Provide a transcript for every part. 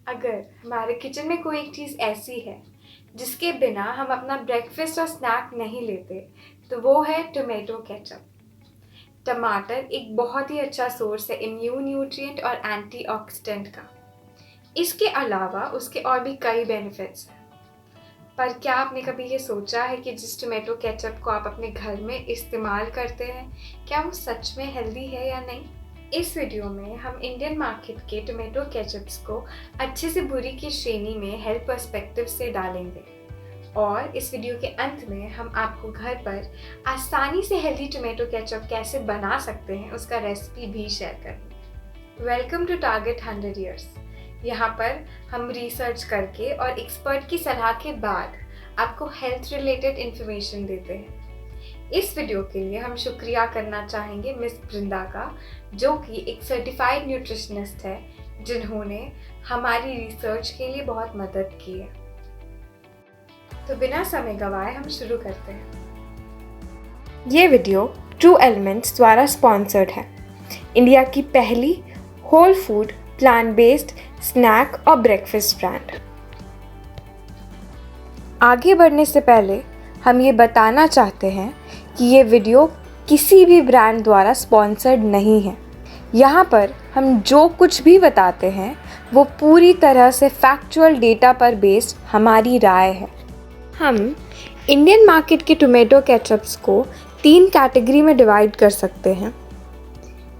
अगर हमारे किचन में कोई एक चीज़ ऐसी है जिसके बिना हम अपना ब्रेकफास्ट और स्नैक नहीं लेते, तो वो है टोमेटो केचप। टमाटर एक बहुत ही अच्छा सोर्स है इम्यून न्यूट्रिएंट और एंटीऑक्सीडेंट का। इसके अलावा उसके और भी कई बेनिफिट्स हैं। पर क्या आपने कभी ये सोचा है कि जिस टोमेटो केचप को आप अपने घर में इस्तेमाल करते हैं, क्या वो सच में हेल्दी है या नहीं? इस वीडियो में हम इंडियन मार्केट के टोमेटो केचप्स को अच्छे से बुरी की श्रेणी में हेल्थ पर्सपेक्टिव से डालेंगे और इस वीडियो के अंत में हम आपको घर पर आसानी से हेल्दी टोमेटो केचप कैसे बना सकते हैं उसका रेसिपी भी शेयर करेंगे। Welcome to target 100 years. यहाँ पर हम रिसर्च करके और एक्सपर्ट की सलाह के बाद आपको हेल्थ रिलेटेड इन्फॉर्मेशन देते हैं। इस वीडियो के लिए हम शुक्रिया करना चाहेंगे मिस बृंदा का, जो कि एक सर्टिफाइड न्यूट्रिशनिस्ट है जिन्होंने हमारी रिसर्च के लिए बहुत मदद की है। तो बिना समय गवाए हम शुरू करते हैं। ये वीडियो ट्रू एलिमेंट्स द्वारा स्पॉन्सर्ड है, इंडिया की पहली whole food plant based snack और ब्रेकफास्ट ब्रांड। आगे बढ़ने से पहले हम ये बताना चाहते हैं कि ये वीडियो किसी भी ब्रांड द्वारा स्पॉन्सर्ड नहीं है। यहाँ पर हम जो कुछ भी बताते हैं वो पूरी तरह से फैक्चुअल डेटा पर बेस्ड हमारी राय है। हम इंडियन मार्केट के टोमेटो केचप्स को 3 कैटेगरी में डिवाइड कर सकते हैं,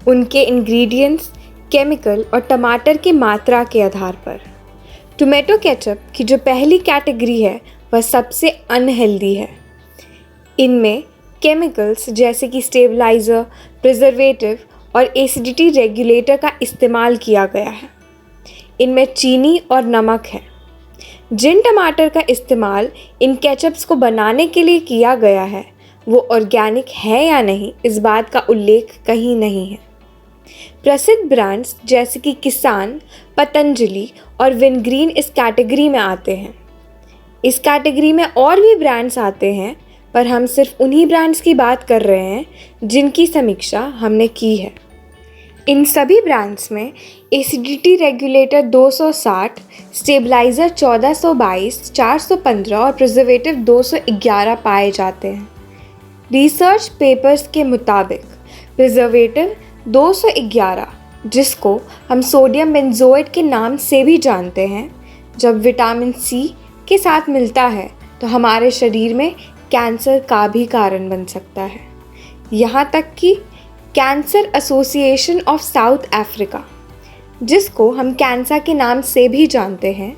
उनके इंग्रेडिएंट्स, केमिकल और टमाटर की मात्रा के आधार पर। टोमेटो केचप की जो पहली कैटेगरी है वह सबसे अनहेल्दी है। इनमें केमिकल्स जैसे कि स्टेबलाइज़र, प्रिजर्वेटिव और एसिडिटी रेगुलेटर का इस्तेमाल किया गया है। इनमें चीनी और नमक है। जिन टमाटर का इस्तेमाल इन केचप्स को बनाने के लिए किया गया है वो ऑर्गेनिक है या नहीं, इस बात का उल्लेख कहीं नहीं है। प्रसिद्ध ब्रांड्स जैसे कि किसान, पतंजलि और विनग्रीन इस कैटेगरी में आते हैं। इस कैटेगरी में और भी ब्रांड्स आते हैं, पर हम सिर्फ उन्हीं ब्रांड्स की बात कर रहे हैं जिनकी समीक्षा हमने की है। इन सभी ब्रांड्स में एसिडिटी रेगुलेटर 260, स्टेबलाइज़र 1422, 415 और प्रिजर्वेटिव 211 पाए जाते हैं। रिसर्च पेपर्स के मुताबिक प्रिजर्वेटिव 211, जिसको हम सोडियम बेंजोएट के नाम से भी जानते हैं, जब विटामिन सी के साथ मिलता है तो हमारे शरीर में कैंसर का भी कारण बन सकता है। यहाँ तक कि cancer association of south Africa, जिसको हम कैंसर के नाम से भी जानते हैं,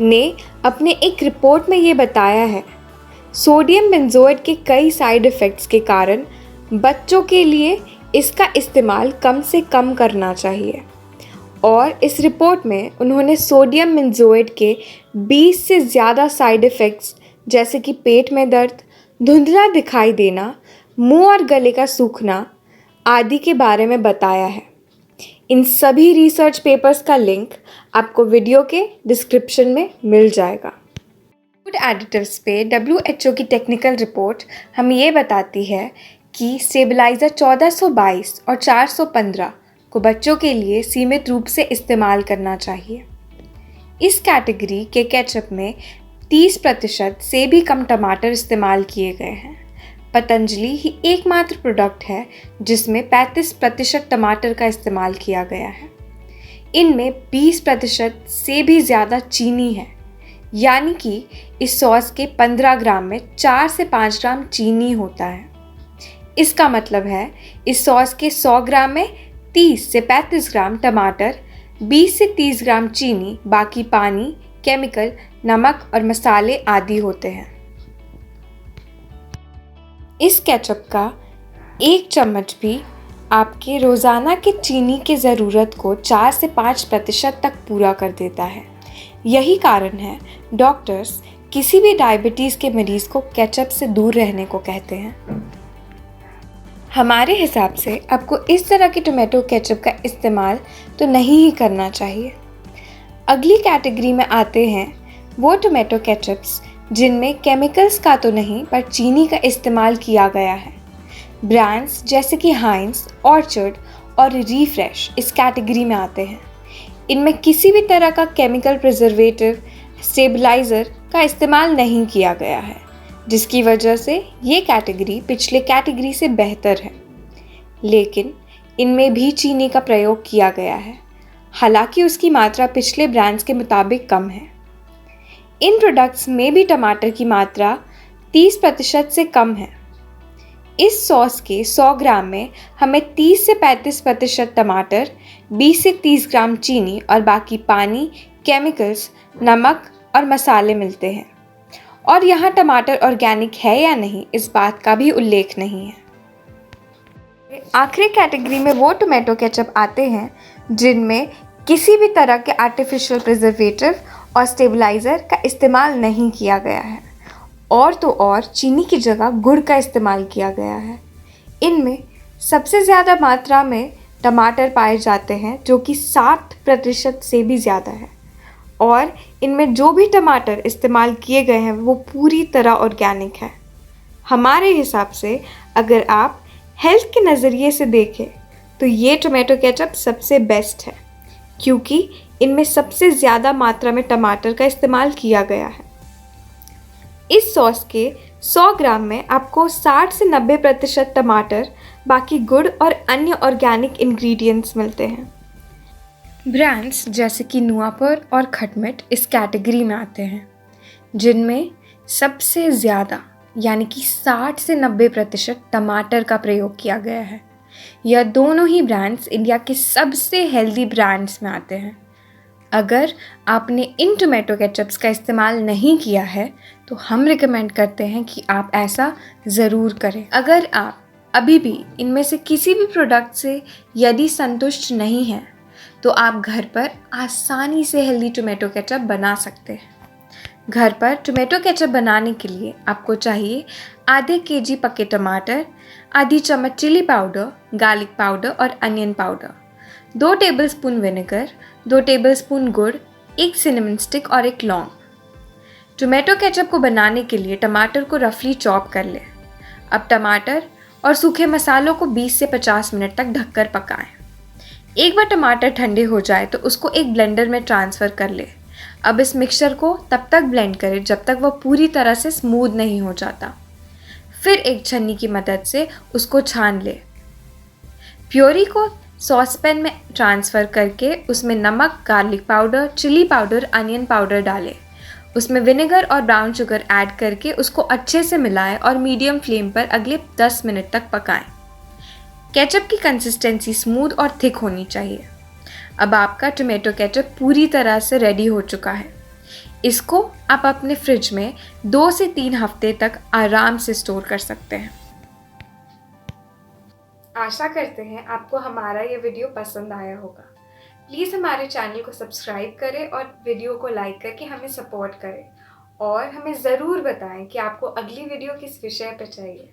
ने अपने एक रिपोर्ट में ये बताया है सोडियम बेंजोएट के कई साइड इफ़ेक्ट्स के कारण बच्चों के लिए इसका इस्तेमाल कम से कम करना चाहिए। और इस रिपोर्ट में उन्होंने सोडियम बेंजोएट के 20 से ज़्यादा साइड इफ़ेक्ट्स जैसे कि पेट में दर्द, धुंधला दिखाई देना, मुंह और गले का सूखना आदि के बारे में बताया है। इन सभी रिसर्च पेपर्स का लिंक आपको वीडियो के डिस्क्रिप्शन में मिल जाएगा। फूड एडिटिव्स पे WHO की टेक्निकल रिपोर्ट हमें ये बताती है कि स्टेबलाइज़र 1422 और 415 को बच्चों के लिए सीमित रूप से इस्तेमाल करना चाहिए। इस कैटेगरी के केचप में 30% से भी कम टमाटर इस्तेमाल किए गए हैं। पतंजलि ही एकमात्र प्रोडक्ट है जिसमें 35% टमाटर का इस्तेमाल किया गया है। इनमें 20% से भी ज़्यादा चीनी है, यानी कि इस सॉस के 15 ग्राम में 4 से 5 ग्राम चीनी होता है। इसका मतलब है इस सॉस के 100 ग्राम में 30 से 35 ग्राम टमाटर, 20 से 30 ग्राम चीनी, बाकी पानी, केमिकल, नमक और मसाले आदि होते हैं। इस केचप का 1 चम्मच भी आपके रोज़ाना के चीनी की ज़रूरत को 4 से 5% तक पूरा कर देता है। यही कारण है डॉक्टर्स किसी भी डायबिटीज़ के मरीज़ को केचप से दूर रहने को कहते हैं। हमारे हिसाब से आपको इस तरह के टोमेटो केचप का इस्तेमाल तो नहीं ही करना चाहिए। अगली कैटेगरी में आते हैं वो टोमेटो केचप्स जिनमें केमिकल्स का तो नहीं पर चीनी का इस्तेमाल किया गया है। ब्रांड्स जैसे कि हाइंस, ऑर्चर्ड और रिफ्रेश इस कैटेगरी में आते हैं। इनमें किसी भी तरह का केमिकल प्रिजर्वेटिव, स्टेबलाइज़र का इस्तेमाल नहीं किया गया है, जिसकी वजह से ये कैटेगरी पिछले कैटेगरी से बेहतर है। लेकिन इनमें भी चीनी का प्रयोग किया गया है, हालांकि उसकी मात्रा पिछले ब्रांड्स के मुताबिक कम है। इन प्रोडक्ट्स में भी टमाटर की मात्रा 30% से कम है। इस सॉस के 100 ग्राम में हमें 30 से 35% टमाटर, 20 से 30 ग्राम चीनी और बाकी पानी, केमिकल्स, नमक और मसाले मिलते हैं। और यहाँ टमाटर ऑर्गेनिक है या नहीं, इस बात का भी उल्लेख नहीं है। आखिरी कैटेगरी में वो टोमेटो केचप आते हैं जिनमें किसी भी तरह के आर्टिफिशियल प्रिजर्वेटिव और स्टेबलाइज़र का इस्तेमाल नहीं किया गया है, और तो और चीनी की जगह गुड़ का इस्तेमाल किया गया है। इनमें सबसे ज़्यादा मात्रा में टमाटर पाए जाते हैं, जो कि 60% से भी ज़्यादा है, और इनमें जो भी टमाटर इस्तेमाल किए गए हैं वो पूरी तरह ऑर्गेनिक है। हमारे हिसाब से अगर आप हेल्थ के नज़रिए से देखें तो ये टोमेटो केचप सबसे बेस्ट है, क्योंकि इनमें सबसे ज़्यादा मात्रा में टमाटर का इस्तेमाल किया गया है। इस सॉस के 100 ग्राम में आपको 60 से 90% टमाटर, बाकी गुड़ और अन्य ऑर्गेनिक इंग्रेडिएंट्स मिलते हैं। ब्रांड्स जैसे कि नुआपुर और खटमिट इस कैटेगरी में आते हैं, जिनमें सबसे ज़्यादा यानी कि 60 से 90% टमाटर का प्रयोग किया गया है। यह दोनों ही ब्रांड्स इंडिया के सबसे हेल्दी ब्रांड्स में आते हैं। अगर आपने इन टोमेटो केचप्स का इस्तेमाल नहीं किया है तो हम रिकमेंड करते हैं कि आप ऐसा ज़रूर करें। अगर आप अभी भी इनमें से किसी भी प्रोडक्ट से यदि संतुष्ट नहीं हैं तो आप घर पर आसानी से हेल्दी टोमेटो केचप बना सकते हैं। घर पर टोमेटो केचप बनाने के लिए आपको चाहिए आधे केजी पके टमाटर, आधी चम्मच चिली पाउडर, गार्लिक पाउडर और onion powder, 2 tablespoon vinegar, 2 tablespoon गुड़, 1 सिनेमन स्टिक और 1 लौंग। टोमेटो केचप को बनाने के लिए टमाटर को रफली चॉप कर लें। अब टमाटर और सूखे मसालों को 20 से 50 मिनट तक ढककर पकाएं। एक बार टमाटर ठंडे हो जाए तो उसको एक ब्लेंडर में ट्रांसफ़र कर लें। अब इस मिक्सचर को तब तक ब्लेंड करें जब तक वह पूरी तरह से स्मूथ नहीं हो जाता। फिर एक छन्नी की मदद से उसको छान लें। प्योरी को सॉसपैन में ट्रांसफ़र करके उसमें नमक, garlic powder, chilli powder, onion powder डालें। उसमें विनेगर और ब्राउन शुगर ऐड करके उसको अच्छे से मिलाएं और मीडियम फ्लेम पर अगले 10 मिनट तक पकाएं। केचप की कंसिस्टेंसी स्मूथ और थिक होनी चाहिए। अब आपका टोमेटो केचप पूरी तरह से रेडी हो चुका है। इसको आप अपने फ्रिज में 2 से 3 हफ्ते तक आराम से स्टोर कर सकते हैं। आशा करते हैं आपको हमारा ये वीडियो पसंद आया होगा। प्लीज़ हमारे चैनल को सब्सक्राइब करें और वीडियो को लाइक करके हमें सपोर्ट करें, और हमें ज़रूर बताएं कि आपको अगली वीडियो किस विषय पर चाहिए।